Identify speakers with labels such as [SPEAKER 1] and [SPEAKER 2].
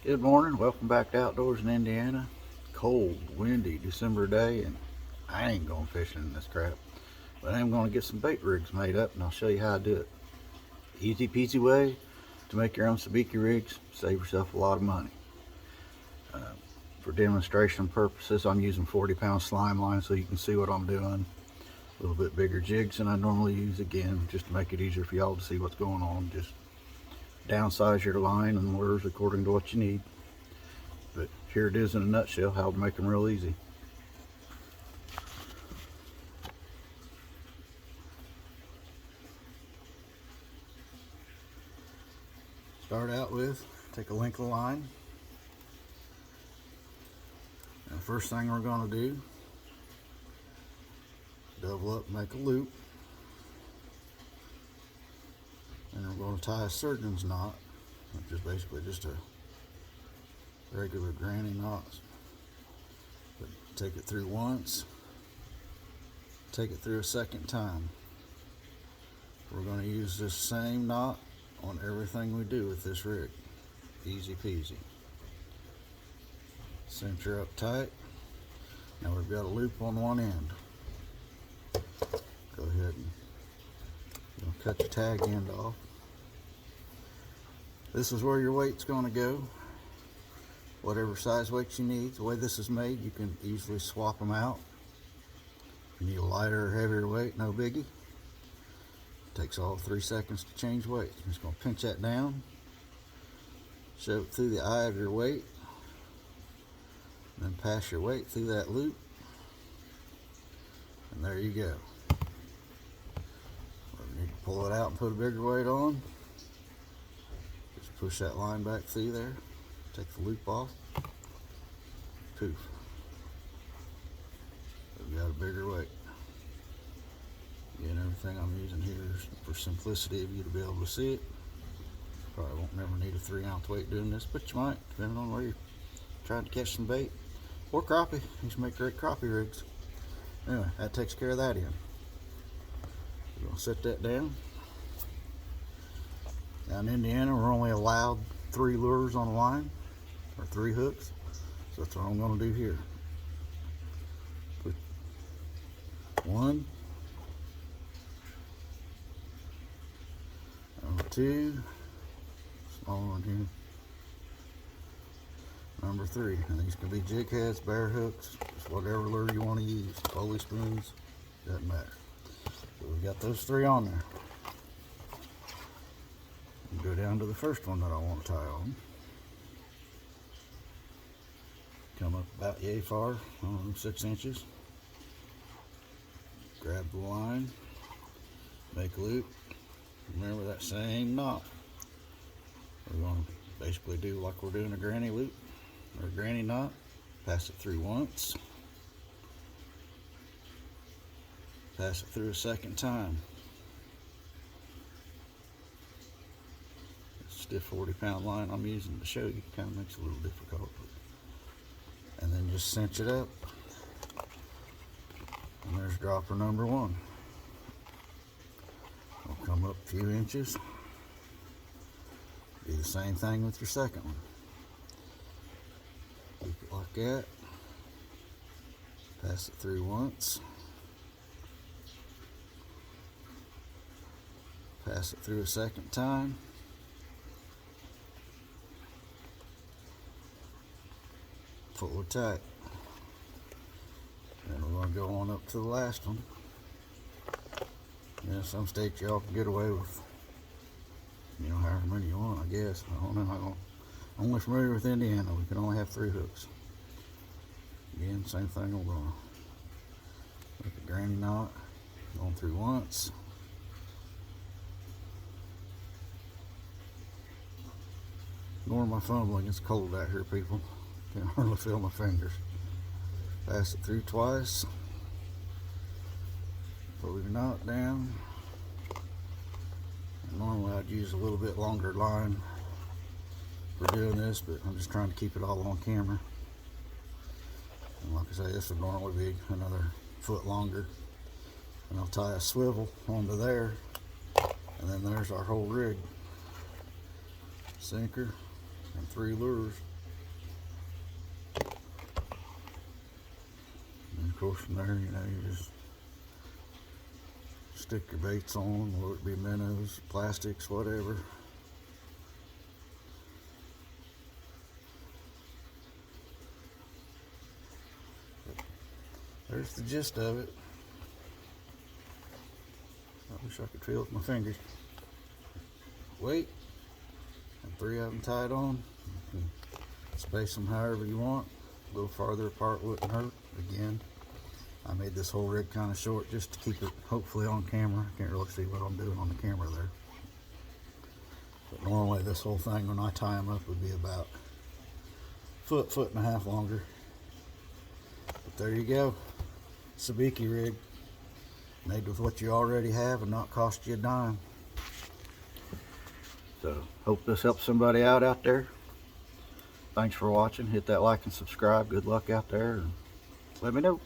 [SPEAKER 1] Good morning. Welcome back to Outdoors in Indiana. Cold, windy December day, and I ain't going fishing in this crap. But I am going to get some bait rigs made up, and I'll show you how to do it. Easy peasy way to make your own sabiki rigs. Save yourself a lot of money. Uh, for demonstration purposes, I'm using 40-pound slime line so you can see what I'm doing. A little bit bigger jigs than I normally use, again, just to make it easier for y'all to see what's going on. Just downsize your line and lures according to what you need. But here it is in a nutshell, how to make them real easy. Start out with, take a length of line. And the first thing we're going to do, double up, make a loop. And we're going to tie a surgeon's knot, which is basically just a regular granny knot. But take it through once, take it through a second time. We're going to use this same knot on everything we do with this rig. Easy peasy. Cinch her up tight. Now we've got a loop on one end. Go ahead and cut your tag end off. This is where your weight's going to go. Whatever size weight you need. The way this is made, you can easily swap them out. If you need a lighter or heavier weight, no biggie. Takes all 3 seconds to change weight. You're just going to pinch that down, shove it through the eye of your weight, and then pass your weight through that loop, and there you go. You need to pull it out and put a bigger weight on. Just push that line back through there, take the loop off, poof. We've got a bigger weight. And everything I'm using here is for simplicity of you to be able to see it. Probably won't never need a 3-ounce weight doing this, but you might, depending on where you're trying to catch some bait. Or crappie. These make great crappie rigs. Anyway, that takes care of that end. We're going to set that down. Down in Indiana, we're only allowed 3 lures on a line, or 3 hooks. So that's what I'm going to do here. Put 1, number 2, small one here, number 3. And these can be jig heads, bear hooks, just whatever lure you want to use. Pulley spoons, doesn't matter. So we've got those 3 on there. Go down to the first one that I want to tie on. Come up about yay far, 6 inches. Grab the line, make a loop. Remember that same knot. We're going to basically do like we're doing a granny loop or a granny knot. Pass it through once. Pass it through a second time. Stiff 40-pound line I'm using to show you kind of makes it a little difficult. And then just cinch it up. And there's dropper number 1. We'll come up a few inches. Do the same thing with your second one. Keep it like that. Pass it through once. Pass it through a second time. Pull it tight. And we're going to go on up to the last one. Yeah, some states y'all can get away with, however many you want, I guess. I don't know. I'm only familiar with Indiana. We can only have 3 hooks. Again, same thing. We're going to make a granny knot. Going through once. Ignore my fumbling. It's cold out here, people. Can't hardly feel my fingers. Pass it through twice. Pull your knot down. And normally I'd use a little bit longer line for doing this, but I'm just trying to keep it all on camera. And like I say, this would normally be another foot longer. And I'll tie a swivel onto there, and then there's our whole rig. Sinker and 3 lures. course, from there, you know, you just stick your baits on, whether it be minnows, plastics, whatever. There's the gist of it. I wish I could feel it with my fingers. Weight, and 3 of them tied on. You can space them however you want. A little farther apart wouldn't hurt. Again, I made this whole rig kind of short just to keep it hopefully on camera. I can't really see what I'm doing on the camera there. But normally this whole thing, when I tie them up, would be about foot and a half longer. But there you go. Sabiki rig. Made with what you already have and not cost you a dime. So, hope this helps somebody out there. Thanks for watching. Hit that like and subscribe. Good luck out there. And let me know.